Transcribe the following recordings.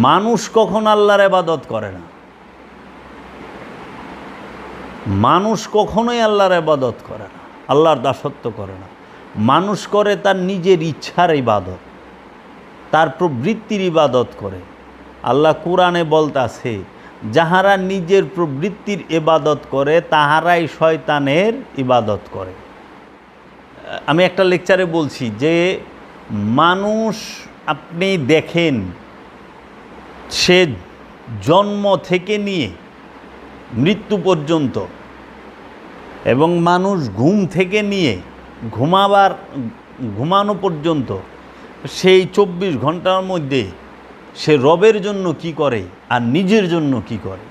মানুষ কখন আল্লাহর ইবাদত করে না, মানুষ কখনোই আল্লাহর ইবাদত করে না, আল্লাহর দাসত্ব করে না। মানুষ করে তার নিজের ইচ্ছার ইবাদত, তার প্রবৃত্তির ইবাদত করে। আল্লাহ কোরআনে বলতাছে, যাহারা নিজের প্রবৃত্তির ইবাদত করে তাহারাই শয়তানের ইবাদত করে। আমি একটা লেকচারে বলছি যে মানুষ, আপনি দেখেন, সে জন্ম থেকে নিয়ে মৃত্যু পর্যন্ত, এবং মানুষ ঘুম থেকে নিয়ে ঘুমানো পর্যন্ত, সেই 24 ঘন্টার মধ্যে সে রবের জন্য কি করে আর নিজের জন্য কি করে।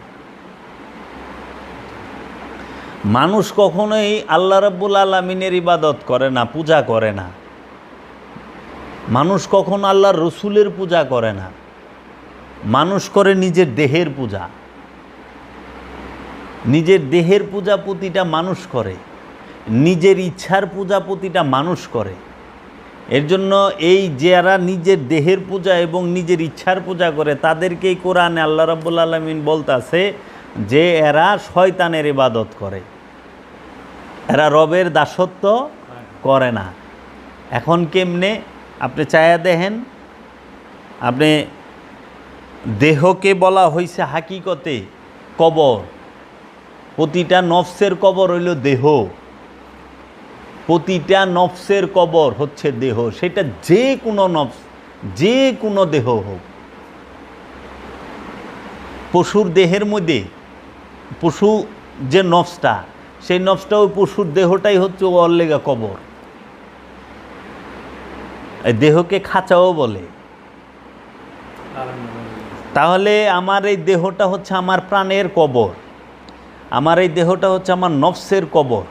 মানুষ কখনোই আল্লাহ রাব্বুল আলামিনের ইবাদত করে না, পূজা করে না। মানুষ কখনো আল্লাহর রসুলের পূজা করে না। মানুষ করে নিজের দেহের পূজা। নিজের দেহের পূজা প্রতিটা মানুষ করে, নিজের ইচ্ছার পূজা প্রতিটা মানুষ করে। এর জন্য এই যারা নিজের দেহের পূজা এবং নিজের ইচ্ছার পূজা করে তাদেরকেই কোরআনে আল্লাহ রাব্বুল আলামিন বলতাছে যে এরা শয়তানের ইবাদত করে, এরা রবের দাসত্ব করে না। এখন কেমনে আপনি চায়া দেখেন, আপনি দেহকে বলা হয়েছে হাকিকতে কবর, প্রতিটা নফসের কবর হইল দেহ, প্রতিটা নফসের কবর হচ্ছে দেহ। সেটা যে কোনো নফস, যে কোনো দেহ হোক। পশুর দেহের মধ্যে পশু যে নফসটা, সেই নফসটা ওই পশুর দেহটাই হচ্ছে ওর লেগা কবর। এই দেহকে খাঁচাও বলে। তাহলে আমার এই দেহটা হচ্ছে আমার প্রাণের কবর, আমার এই দেহটা হচ্ছে আমার নফসের কবর।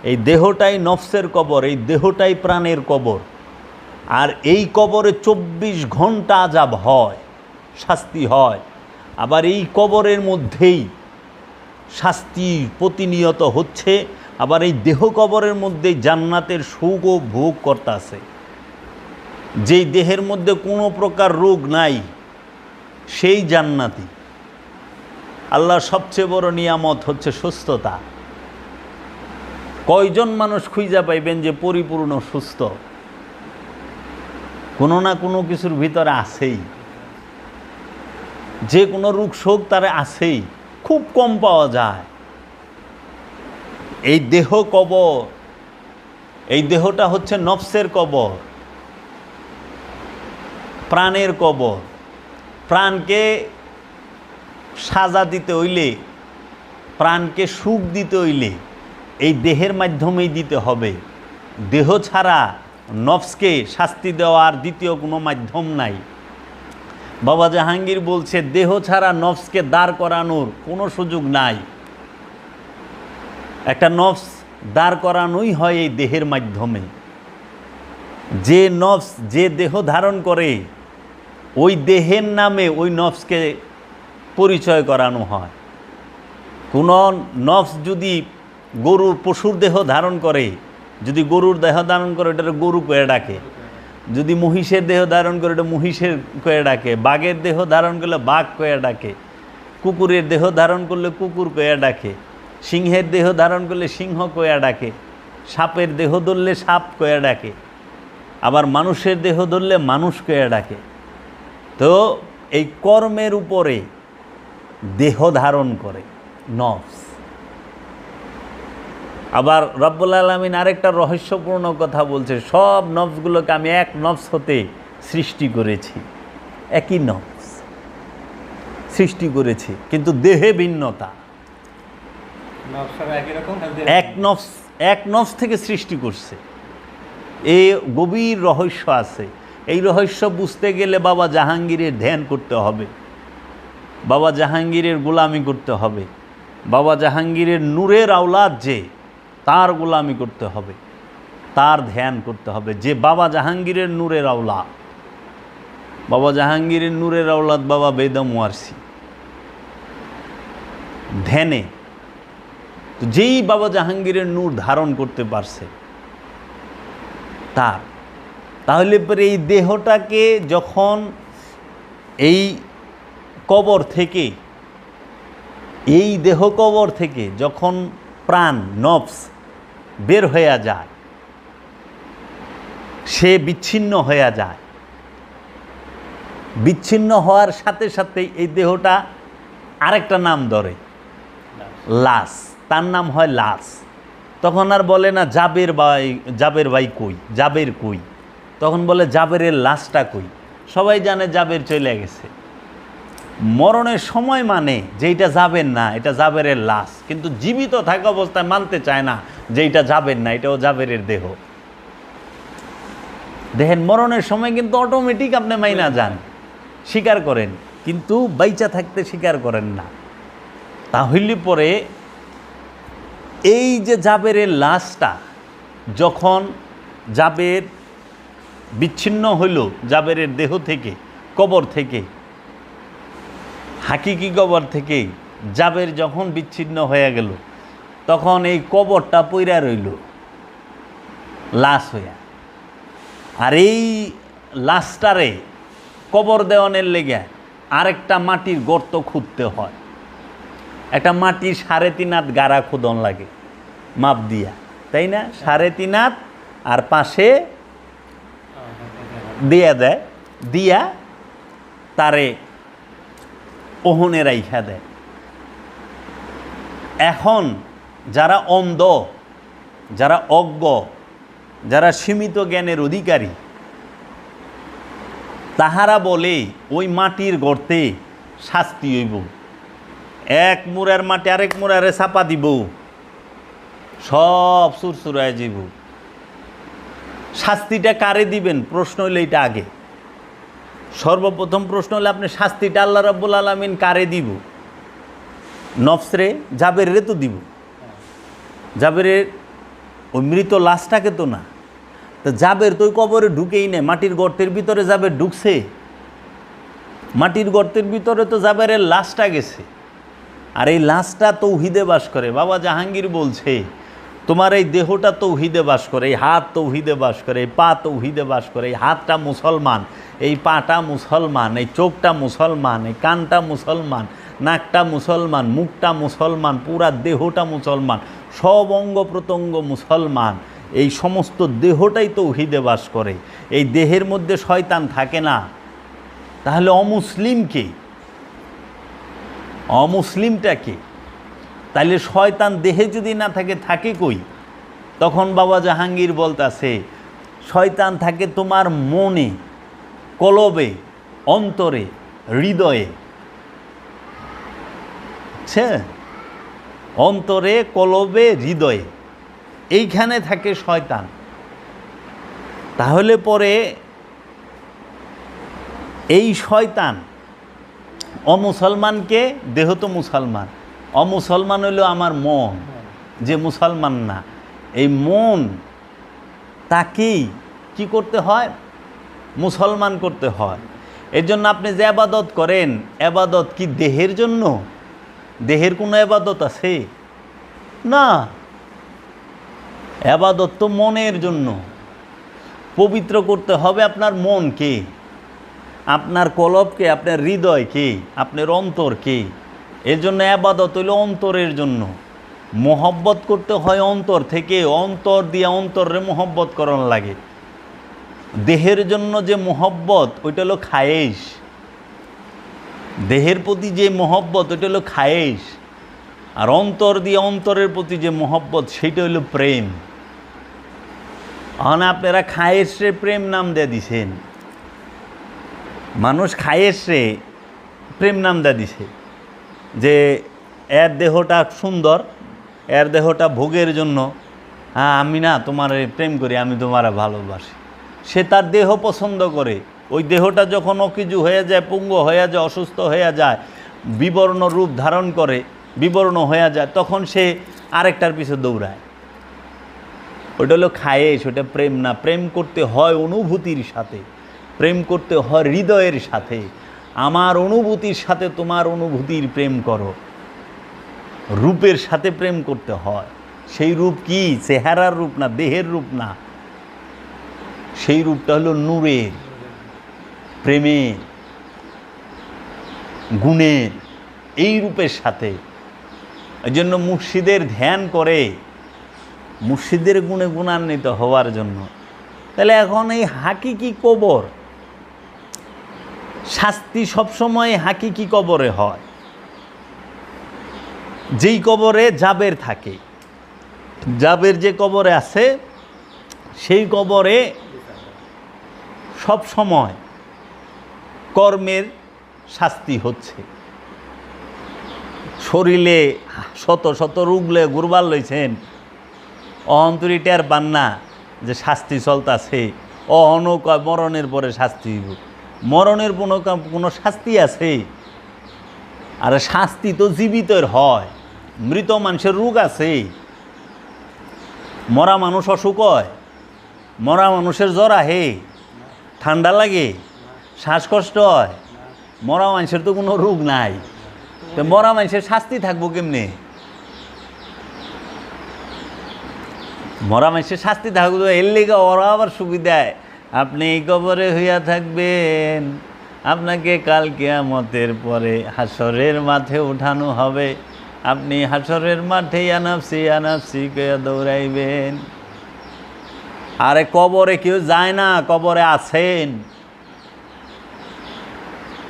এই দেহটাই নফসের কবর, এই দেহটাই প্রাণের কবর। আর এই কবরে 24 ঘন্টা আযাব হয়, শাস্তি হয়। আবার এই কবরের মধ্যেই শাস্তি প্রতিনিয়ত হচ্ছে। আবার এই দেহ কবরের মধ্যেই জান্নাতের সুখও ভোগ করতেছে। যেই দেহের মধ্যে কোনো প্রকার রোগ নাই সেই জান্নাতি। আল্লাহর সবচেয়ে বড় নিয়ামত হচ্ছে সুস্থতা। কয়জন মানুষ খুঁজা পাইবেন যে পরিপূর্ণ সুস্থ? কোনো না কোনো কিছুর ভিতরে আছেই, যে কোনো রোগ শোক তারে আছেই, খুব কম পাওয়া যায়। এই দেহ কবর, এই দেহটা হচ্ছে নফসের কবর, প্রাণের কবর। প্রাণকে সাজা দিতে হইলে, প্রাণকে সুখ দিতে হইলে এই দেহের মাধ্যমেই দিতে হবে। দেহ ছাড়া নফসকে শাস্তি দেওয়ার দ্বিতীয় কোনো মাধ্যম নাই। বাবা জাহাঙ্গীর বলছে, দেহ ছাড়া নফসকে দাঁড় করানোর কোনো সুযোগ নাই। একটা নফস দাঁড় করানোই হয় এই দেহের মাধ্যমে। যে নফস, যে দেহ ধারণ করে, ওই দেহের নামে ওই নফসকে পরিচয় করানো হয়। কোনো নফস যদি গরুর, পশুর দেহ ধারণ করে, যদি গরুর দেহ ধারণ করে এটা গরু কয়ে ডাকে। যদি মহিষের দেহ ধারণ করে এটা মহিষের কয়ে ডাকে। বাঘের দেহ ধারণ করলে বাঘ কয়ে ডাকে। কুকুরের দেহ ধারণ করলে কুকুর কয়ে ডাকে। সিংহের দেহ ধারণ করলে সিংহ কয়ে ডাকে। সাপের দেহ ধরলে সাপ কয়ে ডাকে। আবার মানুষের দেহ ধরলে মানুষ কয়ে ডাকে। তো এই কর্মের উপরে দেহ ধারণ করে নফস। আবার রব্বুল আলামিন আরেকটা রহস্যপূর্ণ কথা বলছে, সব নফসগুলোকে আমি এক নফস হতে সৃষ্টি করেছি। একই নফস সৃষ্টি করেছি, কিন্তু দেহে ভিন্নতা। এক নফস থেকে সৃষ্টি করছে। এই গভীর রহস্য আছে। এই রহস্য বুঝতে গেলে বাবা জাহাঙ্গীরের ধ্যান করতে হবে, বাবা জাহাঙ্গীরের গোলামি করতে হবে, বাবা জাহাঙ্গীরের নূরের আওলাদ যে, তার গোলামি করতে হবে, তার ধ্যান করতে হবে। যে বাবা জাহাঙ্গীরের নূরের আওলাদ, বাবা জাহাঙ্গীরের নূরের আওলাদ বাবা বেদম ওয়ারসি ধ্যানে, তো যেই বাবা জাহাঙ্গীরের নূর ধারণ করতে পারছে তার, তাহলে পরে এই দেহটাকে যখন এই কবর থেকে, এই দেহ কবর থেকে যখন প্রাণ নফস বের হয়ে যায়, সে বিচ্ছিন্ন হয়ে যায়। বিচ্ছিন্ন হওয়ার সাথে সাথে এই দেহটা আরেকটা নাম ধরে, লাশ। তার নাম হয় লাশ। তখন আর বলে না জাবের ভাই কই, জাবের কই, তখন বলে জাবেরের লাশটা কই। সবাই জানে জাবের চলে গেছে। মরণের সময় মানে যে এটা যাবেন না, এটা জাবেরের লাশ, কিন্তু জীবিত থাকা অবস্থায় মানতে চায় না যে এটা যাবেন না, এটাও জাবেরের দেহ। দেখেন মরণের সময় কিন্তু অটোমেটিক আপনি মাইনা যান, স্বীকার করেন, কিন্তু বাইচা থাকতে স্বীকার করেন না। তাহলে পরে এই যে জাবেরের লাশটা যখন জাবের বিচ্ছিন্ন হইল জাবেরের দেহ থেকে, কবর থেকে, হাকিকি কবর থেকে জাবের যখন বিচ্ছিন্ন হয়ে গেল, তখন এই কবরটা পইরা রইল লাশ হইয়া। আর এই লাশটারে কবর দেওয়ানের লেগে আরেকটা মাটির গর্ত খুঁড়তে হয়। একটা মাটির 3.5 হাত গাড়া খোদন লাগে মাপ দিয়া, তাই না? 3.5 হাত, আর পাশে দিয়া দেয়, দিয়া তারে ওহনে রাইখা দেয়। এখন যারা অন্ধ, যারা অজ্ঞ, যারা সীমিত জ্ঞানের অধিকারী, তাহারা বলে ওই মাটির গর্তে শাস্তি হইব, এক মুড়ার মাটি আরেক মুড়ারে চাপা দিব, সব সুরসুরায় যাইব। শাস্তিটা কারে দিবেন? প্রশ্ন হইলে এটা আগে। সর্বপ্রথম প্রশ্ন হলে আপনি শাস্তিটা আল্লাহ রাব্বুল আলামিন কারে দিব? নফসরে, জাবেরে তো দিব। জাবেরের ওই মৃত লাশটাকে তো না। তো জাবের তো ওই কবরে ঢুকেই নেই, মাটির গর্তের ভিতরে জাবের ঢুকছে? মাটির গর্তের ভিতরে তো জাবেরের লাশটা গেছে। আর এই লাশটা তৌহিদে বাস করে। বাবা জাহাঙ্গীর বলছে তোমার এই দেহটা তৌহিদে বাস করে, এই হাত তৌহিদে বাস করে, এই পা তৌহিদে বাস করে। এই হাতটা মুসলমান, এই পাটা মুসলমান, এই চোখটা মুসলমান, এই কানটা মুসলমান, নাকটা মুসলমান, মুখটা মুসলমান, পুরা দেহটা মুসলমান, সব অঙ্গ প্রত্যঙ্গ মুসলমান। এই সমস্ত দেহটাই তৌহিদে বাস করে। এই দেহের মধ্যে শয়তান থাকে না। তাহলে অমুসলিমকে, অমুসলিমটা কে? তাইলে শয়তান দেহে যদি না থাকে, থাকে কই? তখন বাবা জাহাঙ্গীর বলতাছে শয়তান থাকে তোমার মনে, কলবে, অন্তরে, হৃদয়ে। আচ্ছা, অন্তরে, কলবে, হৃদয়ে, এইখানে থাকে শয়তান। তাহলে পরে এই শয়তান অমুসলমানকে, দেহ তো মুসলমান, অমুসলমান হইল আমার মন, যে মুসলমান না। এই মন তাকেই কি করতে হয়? মুসলমান করতে হয়। এর জন্য আপনি যে আবাদত করেন, আবাদত কি দেহের জন্য? দেহের কোনো আবাদত আছে? না, আবাদত তো মনের জন্য। পবিত্র করতে হবে আপনার মনকে, আপনার কলবকে, আপনার হৃদয়কে, আপনার অন্তরকে। এর জন্য আবাদত হইল অন্তরের জন্য। মোহব্বত করতে হয় অন্তর থেকে, অন্তর দিয়ে অন্তরে মোহব্বত করানো লাগে। দেহের জন্য যে মোহব্বত, ওইটা হলো খায়েশ। দেহের প্রতি যে মোহব্বত, ওইটা হলো খায়েশ। আর অন্তর দিয়ে অন্তরের প্রতি যে মোহব্বত, সেইটা হলো প্রেম। এখন আপনারা খায়েশে প্রেম নাম দিয়ে দিছেন। মানুষ খায়েশে প্রেম নাম দিয়ে দিছে যে এর দেহটা সুন্দর, এর দেহটা ভোগের জন্য, হ্যাঁ আমি না তোমার প্রেম করি, আমি তোমারা ভালোবাসি। সে তার দেহ পছন্দ করে। ওই দেহটা যখন অকিজু হয়ে যায়, পুঙ্গ হয়ে যায়, অসুস্থ হয়ে যায়, বিবর্ণ রূপ ধারণ করে, বিবর্ণ হয়ে যায়, তখন সে আরেকটার পিছে দৌড়ায়। ওইটা হলো খায়েশ, ওটা প্রেম না। প্রেম করতে হয় অনুভূতির সাথে, প্রেম করতে হয় হৃদয়ের সাথে। আমার অনুভূতির সাথে তোমার অনুভূতির প্রেম করো। রূপের সাথে প্রেম করতে হয়। সেই রূপ কি? চেহারার রূপ না, দেহের রূপ না। সেই রূপটা হলো নূরের, প্রেমের। গুণের, এই রূপের সাথে। এই জন্য মুর্শিদের ধ্যান করে মুর্শিদের গুণে গুণান্বিত হওয়ার জন্য। তাহলে এখন এই হাকিকি কবর, শাস্তি সবসময় হাকিকি কবরে হয়, যেই কবরে জাবের থাকে। জাবের যে কবরে আছে সেই কবরে সব সময় কর্মের শাস্তি হচ্ছে। শরীরে শত শত রুগলে গুরবার লইছেন, অহন্তরি টের পান না যে শাস্তি চলতেছে। অহনও কয় মরণের পরে শাস্তি হইব। মরণের কোনো শাস্তি আছে? আর শাস্তি তো জীবিতের হয়, মৃত মানুষের রোগ আছে। মরা মানুষ অসুখ হয়, মরা মানুষের জ্বর আহে, ঠান্ডা লাগে, শ্বাসকষ্ট হয়। মরা মানুষের তো কোনো রোগ নাই, তো মরা মানুষের শাস্তি থাকবো কেমনে? মরা মানুষের শাস্তি থাকবো এর লেগে ওরা আবার সুবিধায়, আপনি এই কবরে হইয়া থাকবেন, আপনাকে কাল কিয়ামতের পরে হাসরের মাঠে উঠানো হবে, আপনি হাসরের মাঠে আনাফসি আনাফসি কে দৌড়াইবেন। আরে কবরে কেউ যায় না, কবরে আছেন,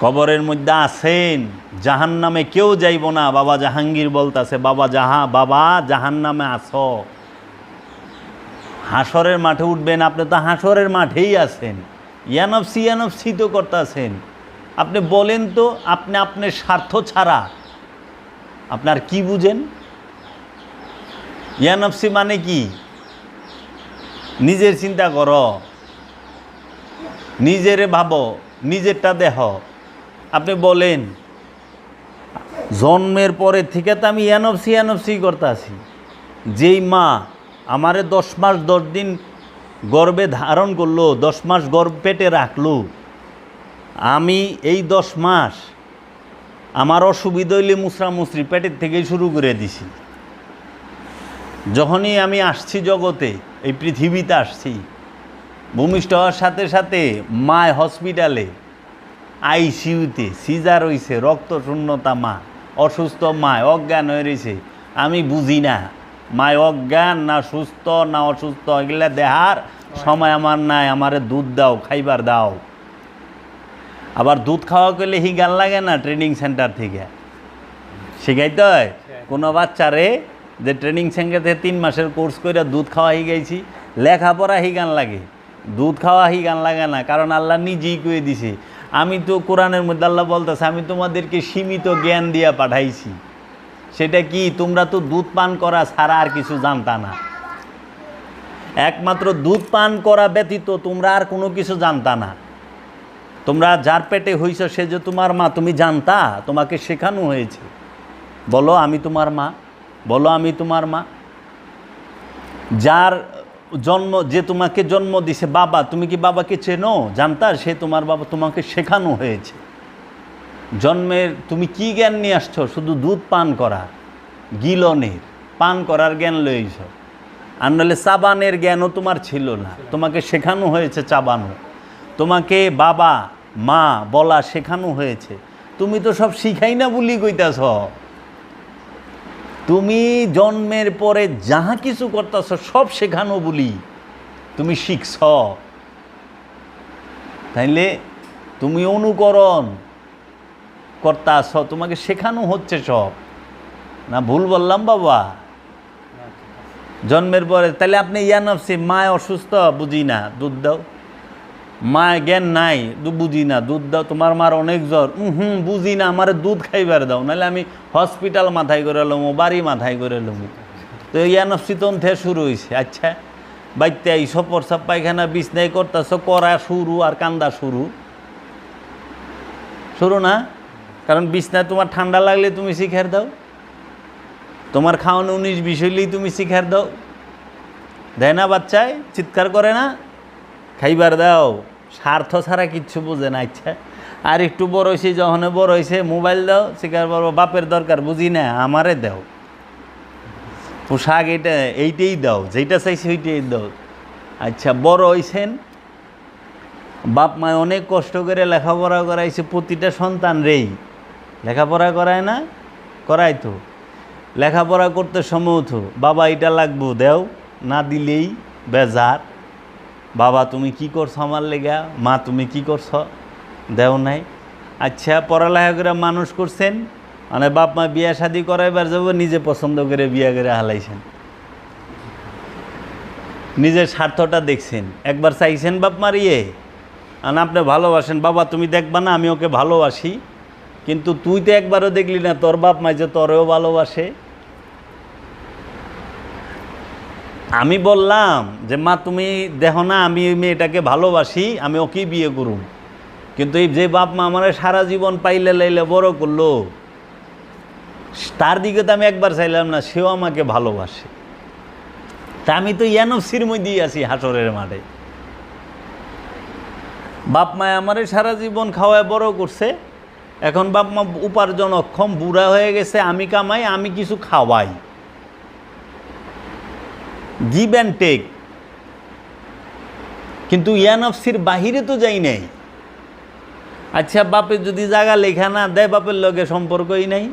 কবরের মধ্যে আছেন। জাহান্নামে কেউ যাইব না। বাবা জাহাঙ্গীর বলতাছে, বাবা জাহান্নামে আছো, হাসরের মাঠে উঠবেন। আপনি তো হাসরের মাঠেই আছেন, ইয়ানফসি তো করতেছেন। আপনি বলেন তো, আপনি আপনার স্বার্থ ছাড়া আপনার কি বুঝেন? ইয়ানফসি মানে কি? নিজের চিন্তা করো, নিজেরে ভাবো, নিজেরটা দেহ। আপনি বলেন জন্মের পরে থেকে তো আমি ইয়ানফসি করতেছি। যেই মা আমারে 10 মাস 10 দিন গর্ভে ধারণ করলো, 10 মাস গর্ভ পেটে রাখলো, আমি এই 10 মাস আমার অসুবিধা হইলে মুসরামুসরি পেটের থেকেই শুরু করে দিছি। যখনই আমি আসছি জগতে, এই পৃথিবীতে আসছি, ভূমিষ্ঠ হওয়ার সাথে সাথে মায় হসপিটালে আইসিইউতে সিজার হইছে, রক্ত শূন্যতা, মা অসুস্থ, মায় অজ্ঞান হয়ে রয়েছে। আমি বুঝি না মায় অজ্ঞান না সুস্থ না অসুস্থ, এগুলা দেহার সময় আমার নাই। আমারে দুধ দাও, খাইবার দাও। আবার দুধ খাওয়া করলে গান লাগে না? ট্রেনিং সেন্টার থেকে শিখাইতে হয় কোনো বাচ্চারে যে ট্রেনিং সেন্টার থেকে 3 মাসের কোর্স করে দুধ খাওয়া গেছি। লেখাপড়া গান লাগে, দুধ খাওয়া গান লাগে না, কারণ আল্লাহ নিজেই কয়ে দিছে। আমি তো কোরআনের মধ্যে আল্লাহ বলতেছে, আমি তোমাদেরকে সীমিত জ্ঞান দিয়া পাঠাইছি। সেটা কি? তোমরা তো দুধ পান করা ছাড়া আর কিছু জানতা না। একমাত্র দুধ পান করা ব্যতীত তোমরা আর কোনো কিছু জানতা না। তোমরা যার পেটে হইছ সে যে তোমার মা, তুমি জানতা? তোমাকে শেখানো হয়েছে, বলো আমি তোমার মা, বলো আমি তোমার মা। যার জন্ম, যে তোমাকে জন্ম দিছে বাবা, তুমি কি বাবাকে চেনো? জানতা সে তোমার বাবা? তোমাকে শেখানো হয়েছে। জন্মের তুমি কি জ্ঞান নিয়ে আসছো? শুধু দুধ পান করা, গিলনের পান করার জ্ঞান লইছ। আর নাহলে চাবানের জ্ঞানও তোমার ছিল না, তোমাকে শেখানো হয়েছে চাবানো। তোমাকে বাবা মা বলা শেখানো হয়েছে। তুমি তো সব শিখাই না বলি কইতাছ। তুমি জন্মের পরে যাহা কিছু করতেছ সব শেখানো বলি তুমি শিখছ। তাইলে তুমি অনুকরণ করতেছ, তোমাকে শেখানো হচ্ছে সব। না ভুল বললাম বাবা? জন্মের পরে তাহলে আপনি ইয়ানফসি, মায় অসুস্থ বুঝি না, দুধ দাও। মায় জ্ঞান নাই, বুঝি না, দুধ দাও। তোমার মার অনেক জ্বর, বুঝি না, আমার দুধ খাইবার দাও, নাহলে আমি হসপিটাল মাথায় করে লমো, বাড়ি মাথায় করে লমো। তো ইয়ানফসি তখন থেকে শুরু হয়েছে। আচ্ছা বাইতে আইসো, প্রসাব পায়খানা বিছনাই করতেছ, করা শুরু আর কান্দা শুরু না? কারণ বিছনায় তোমার ঠান্ডা লাগলে তুমি শিখার দাও, তোমার খাওয়ানো 19-20 হইলেই তুমি শিখার দাও। দেয় না বাচ্চায়? চিৎকার করে না? খাইবার দাও। স্বার্থ ছাড়া কিচ্ছু বোঝে না। আচ্ছা আর একটু বড় হয়েছে, যখন বড় হয়েছে মোবাইল দাও, শিকার পারবো, বাপের দরকার বুঝি না, আমারে দাও। পোশাক এইটাই দাও, যেইটা চাইছে ওইটাই দাও। আচ্ছা বড় হয়েছেন, বাপ মায় অনেক কষ্ট করে লেখাপড়া করাইছে প্রতিটা সন্তান রেই, লেখাপড়া করায় না? করাই তো। লেখাপড়া করতে সময় তো বাবা এটা লাগবো দেও, না দিলেই বেজার। বাবা তুমি কি করছো আমার লেগা, মা তুমি কি করছো, দেও নাই। আচ্ছা পড়ালেখা করে মানুষ করছেন, মানে বাপ মা বিয়া শাদি করাইবার যাবো, নিজে পছন্দ করে বিয়া করে হালাইছেন, নিজের স্বার্থটা দেখছেন। একবার চাইছেন বাপ মারিয়ে, আর আপনি ভালোবাসেন, বাবা তুমি দেখবা না আমি ওকে ভালোবাসি, কিন্তু তুই তো একবারও দেখলি না তোর বাপ মা যে তোরেও ভালোবাসে। আমি বললাম যে মা তুমি দেখো না আমি ওই মেয়েটাকে ভালোবাসি, আমি ওকেই বিয়ে করুম, কিন্তু এই যে বাপ মা আমার সারা জীবন পাইলে লাইলে বড় করলো, তার দিকে তো আমি একবার চাইলাম না সেও আমাকে ভালোবাসে। তা আমি তো ইয়ানফসির মধ্যেই আছি হাসরের মাঠে। বাপ মায় আমারে সারা জীবন খাওয়ায় বড় করছে, এখন বাপ মা উপার্জন অক্ষম, বুড়া হয়ে গেছে, আমি কামাই, আমি কিছু খাওয়াই, গিভ অ্যান্ড টেক। কিন্তু ইয়ানফসির বাহিরে তো যাই নাই। আচ্ছা বাপের যদি জায়গা লেখা না দেয়, বাপের লগে সম্পর্কই নাই।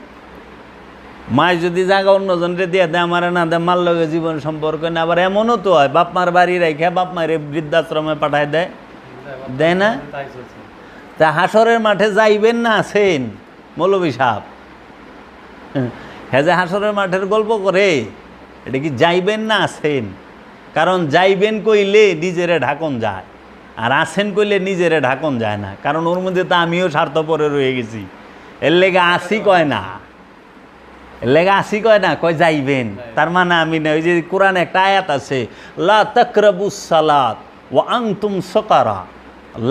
মায় যদি জায়গা অন্যজনরে দিয়ে দেয়, আমারে না দেয়, মার লগে জীবন সম্পর্ক না। আবার এমনও তো হয় বাপ মার বাড়ি রেখে বাপ মায়ের বৃদ্ধাশ্রমে পাঠায় দেয়, দেয় না? তা হাসরের মাঠে যাইবেন না আছেন মৌলভী সাহেব? হ্যাঁ, যে হাসরের মাঠের গল্প করে, এটা কি যাইবেন না আছেন? কারণ যাইবেন কইলে নিজেরে ঢাকন যায়, আর আছেন কইলে নিজেরে ঢাকন যায় না। কারণ ওর মধ্যে তো আমিও স্বার্থপরে রয়ে গেছি। এর লেগে আসি কয় না, এর লেগে আসি কয় না, কয় যাইবেন, তার মানে আমি না। ওই যে কোরআনে একটা আয়াত আছে, লা তাকরাবুস সালাত ওয়া আনতুম সুকারা,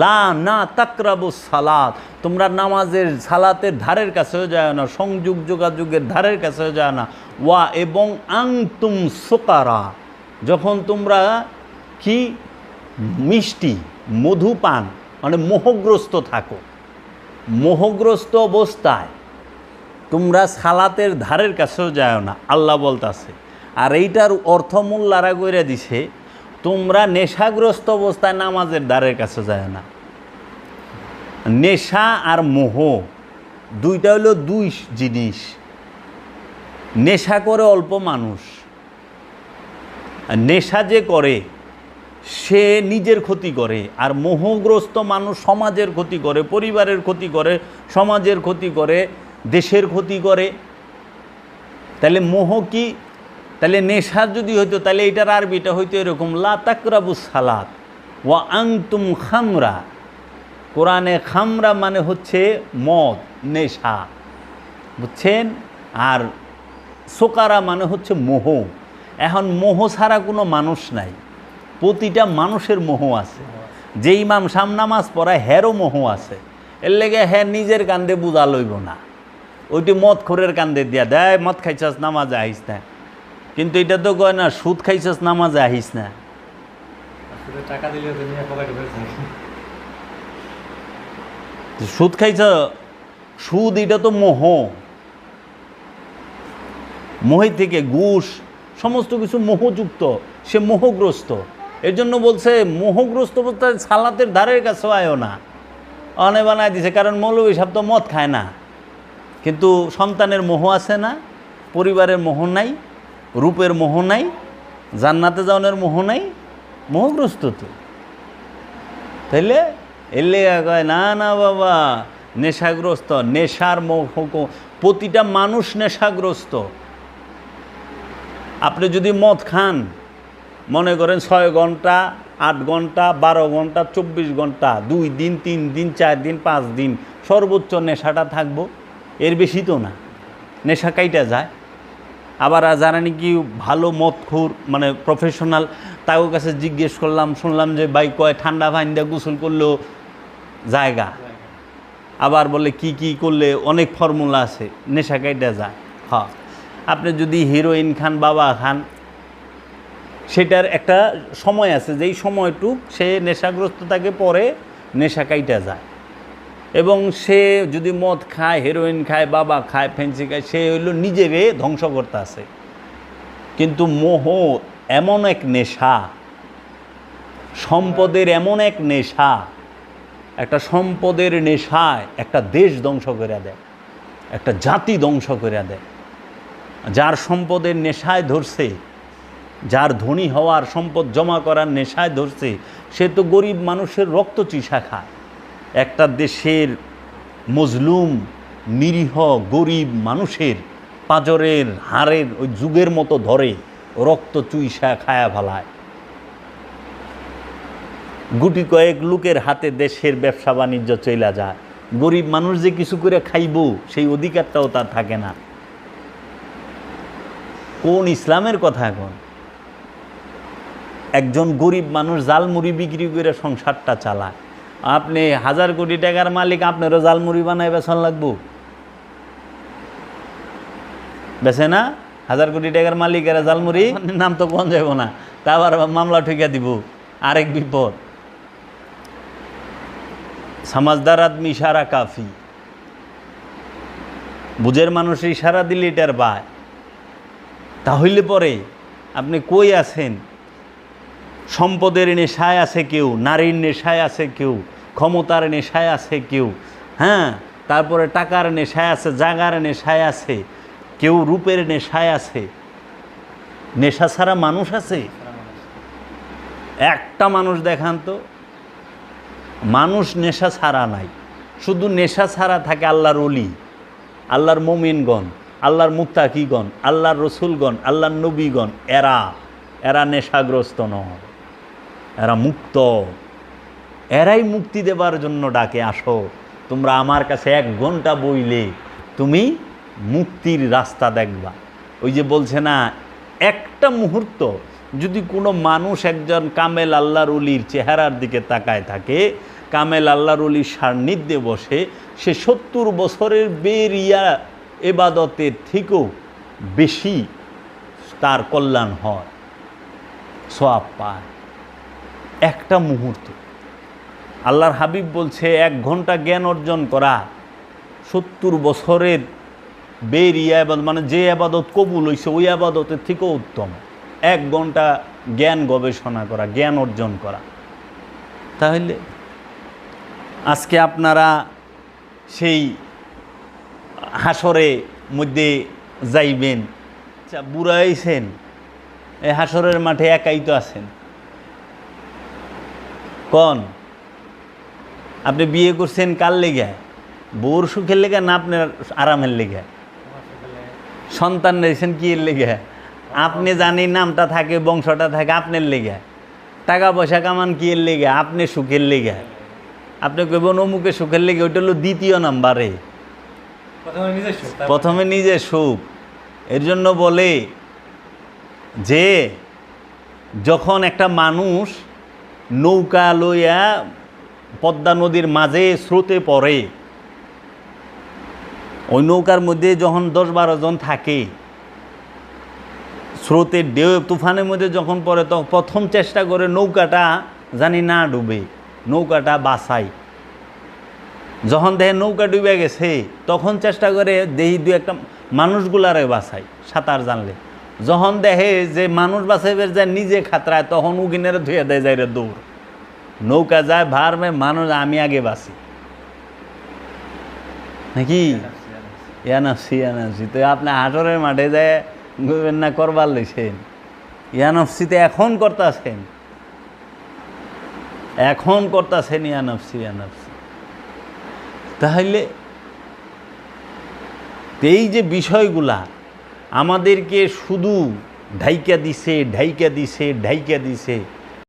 লা না তাকরাবুস সালাত, তোমরা নামাজের সালাতের ধারের কাছেও যায় না, সংযোগ যোগাযোগের ধারের কাছেও যায় না। ওয়া এবং আনতুম সুকারা, যখন তোমরা কি মিষ্টি মধুপান মানে মোহগ্রস্ত থাকো, মোহগ্রস্ত অবস্থায় তোমরা সালাতের ধারের কাছেও যায় না, আল্লাহ বলতাছে। আর এইটার অর্থ মোল্লারা কইরা দিছে, তোমরা নেশাগ্রস্ত অবস্থায় নামাজের ধারের কাছে যায় না। নেশা আর মোহ দুইটা হলো দুই জিনিস। নেশা করে অল্প মানুষ, নেশা যে করে সে নিজের ক্ষতি করে, আর মোহগ্রস্ত মানুষ সমাজের ক্ষতি করে, পরিবারের ক্ষতি করে, সমাজের ক্ষতি করে, দেশের ক্ষতি করে। তাহলে মোহ কি? তাহলে নেশা যদি হইতো তাহলে এটার আরবিটা হইতো এরকম, লা তাকরাবুস সালাত ওয়া আনতুম খামরা। কোরআনে খামরা মানে হচ্ছে মদ, নেশা, বুঝছেন? আর সোকারা মানে হচ্ছে মোহ। এখন মোহ ছাড়া কোনো মানুষ নাই, প্রতিটা মানুষের মোহ আছে। যে ইমাম সাম নামাজ পড়ায় হেরও মোহ আছে, এর লেগে হ্যাঁ নিজের কান্দে বুঝা লইব না, ওইটি মদ খোরের কান্দে দিয়া দেয়, মদ খাইছাস নামাজে আহিস না। কিন্তু এটা তো কয় না সুদ খাইছাস নামাজে আহিস না। সুদ খাইছ, সুদ এটা তো মোহ, মোহে থেকে ঘুষ সমস্ত কিছু মোহযুক্ত, সে মোহগ্রস্ত। এর জন্য বলছে মোহগ্রস্ত বলতে সালাতের ধারের কাছেও আয়ও না, অনে বানায় দিছে। কারণ মৌলভী সাহেব তো মদ খায় না, কিন্তু সন্তানের মোহ আছে না, পরিবারের মোহ নাই, রূপের মোহ নাই, জান্নাতে যাওয়ানোর মোহ নাই, মোহগ্রস্ত তো। তাইলে এলে কয় না না বাবা নেশাগ্রস্ত, নেশার মোহ, প্রতিটা মানুষ নেশাগ্রস্ত। আপনি যদি মদ খান, মনে করেন 6 ঘন্টা 8 ঘন্টা 12 ঘন্টা 24 ঘন্টা, 2 দিন 3 দিন 4 দিন 5 দিন সর্বোচ্চ নেশাটা থাকবো, এর বেশি তো না, নেশা কাইটা যায়। আবার যারা নাকি ভালো মদখোর মানে প্রফেশনাল, তাদের কাছে জিজ্ঞেস করলাম, শুনলাম যে ভাই কয় ঠান্ডা পানি দিয়ে গোসল করলেও জায়গা, আবার বলে কি কি করলে অনেক ফর্মুলা আছে, নেশা কাইটা যায়। হ্যাঁ, আপনি যদি হিরোইন খান, বাবা খান, সেটার একটা সময় আছে, যেই সময়টুক সে নেশাগ্রস্ত থাকে, পরে নেশা কাইটা যায়। এবং সে যদি মদ খায়, হেরোইন খায়, বাবা খায়, ফেন্সি খায়, সে হইল নিজেরে ধ্বংস করতে আছে। কিন্তু মোহ এমন এক নেশা, সম্পদের এমন এক নেশা, একটা সম্পদের নেশায় একটা দেশ ধ্বংস করে দেয়, একটা জাতি ধ্বংস করে দেয়। যার সম্পদের নেশায় ধরছে, যার ধনী হওয়ার সম্পদ জমা করার নেশায় ধরছে, সে তো গরিব মানুষের রক্ত চুষা খায়। একটা দেশের মজলুম নিরীহ গরিব মানুষের পাঁজরের হাড়ের ওই যুগের মতো ধরে রক্ত চুইসা খায়া ফেলায়। গুটি কয়েক লোকের হাতে দেশের ব্যবসা বাণিজ্য চইলা যায়। গরিব মানুষ যে কিছু করে খাইব সেই অধিকারটাও তার থাকে না। কোন ইসলামের কথা এখন? একজন গরিব মানুষ জালমুড়ি বিক্রি করে সংসারটা চালায়। আপনি 1000 কোটি টাকার মালিক, আপনারও জালমুড়ি বানায় বেচন লাগবো? বেছে না? 1000 কোটি টাকার মালিক এরা জালমুড়ি নাম তো কোন যাব না, তা আবার মামলা ঠেকা দিব, আরেক বিপদ। সমাজদার আদমি ইশারা কাফি, বুঝের মানুষ ইশারা দিলে এটার পায়। তাহলে পরে আপনি কই আছেন? সম্পদের নেশায় আছে কেউ, নারীর নেশায় আছে কেউ, ক্ষমতার নেশায় আছে কেউ, হ্যাঁ, তারপরে টাকার নেশায় আছে, জাগার নেশায় আছে কেউ, রূপের নেশায় আছে। নেশা ছাড়া মানুষ আছে? একটা মানুষ দেখান তো। মানুষ নেশা ছাড়া নাই, শুধু নেশা ছাড়া থাকে আল্লাহর ওলি, আল্লাহর মুমিনগণ, আল্লাহর মুত্তাকিগণ, আল্লাহর রসুলগণ, আল্লাহর নবীগণ। এরা নেশাগ্রস্ত নয়, এরা মুক্ত। এরাই মুক্তি দেবার জন্য ডাকে, আসো তোমরা আমার কাছে 1 ঘন্টা বইলে তুমি মুক্তির রাস্তা দেখবা। ওই যে বলছে না, একটা মুহূর্ত যদি কোনো মানুষ একজন কামেল আল্লাহর ওলির চেহারার দিকে তাকায় থাকে, কামেল আল্লাহর ওলির সান্নিধ্যে বসে, সে 70 বছরের বেরিয়া এবাদতের থেকেও বেশি তার কল্যাণ হয়, সওয়াব পায়। একটা মুহূর্ত। আল্লাহর হাবিব বলছে 1 ঘন্টা জ্ঞান অর্জন করা 70 বছরের বেরিয়া আবাদত, মানে যে আবাদত কবুল হয়েছে ওই আবাদতের থেকেও উত্তম। 1 ঘন্টা জ্ঞান গবেষণা করা, জ্ঞান অর্জন করা। তাহলে আজকে আপনারা সেই হাসরে মধ্যে যাইবেন, আচ্ছা বুড়া হয়েছেন, এই হাসরের মাঠে একাই তো আছেন। কোন আপনি বিয়ে করছেন কার লেগে? বউর সুখের লেগে না আপনার আরামের লেগে? সন্তান রয়েছেন কি এর লেগে? আপনি জানি নামটা থাকে, বংশটা থাকে আপনার লেগে। টাকা পয়সা কামান কি এর লেগে? আপনি সুখের লেগে। আপনি কইবেন অমুকে সুখের লেগে, ওইটা হলো দ্বিতীয় নাম্বারে। প্রথমে নিজের সুখ। এর জন্য বলে যে যখন একটা মানুষ নৌকা লইয়া পদ্মা নদীর মাঝে স্রোতে পড়ে, ওই নৌকার মধ্যে যখন 10-12 জন থাকে, স্রোতের ঢেউ তুফানের মধ্যে যখন পড়ে, তখন প্রথম চেষ্টা করে নৌকাটা জানি না ডুবে, নৌকাটা বাঁচাই। যখন দেখে নৌকা ডুবে গেছে, তখন চেষ্টা করে দেহি 2-1টা মানুষগুলারে বাঁচাই সাঁতার জানলে। যখন দেখে যে মানুষ বাঁচাইবে যায় নিজে খাতরায়, তখন উগিনের ধুয়ে দেয় যায় রে দৌড়। নৌকা যায় ভার মে, মানুষ আমি আগে বাঁচি নাকি? ইয়ানফসি ইয়ানফসি। তো আপনি হাটরের মাঠে যায় না করবার লইছেন, ইয়ানফসিতে এখন করতেছেন, এখন করতেছেন ইয়ানফসি ইয়ানফসি। তাহলে এই যে বিষয়গুলা আমাদেরকে শুধু ঢাইকা দিছে, ঢাইকা দিছে, ঢাইকা দিছে।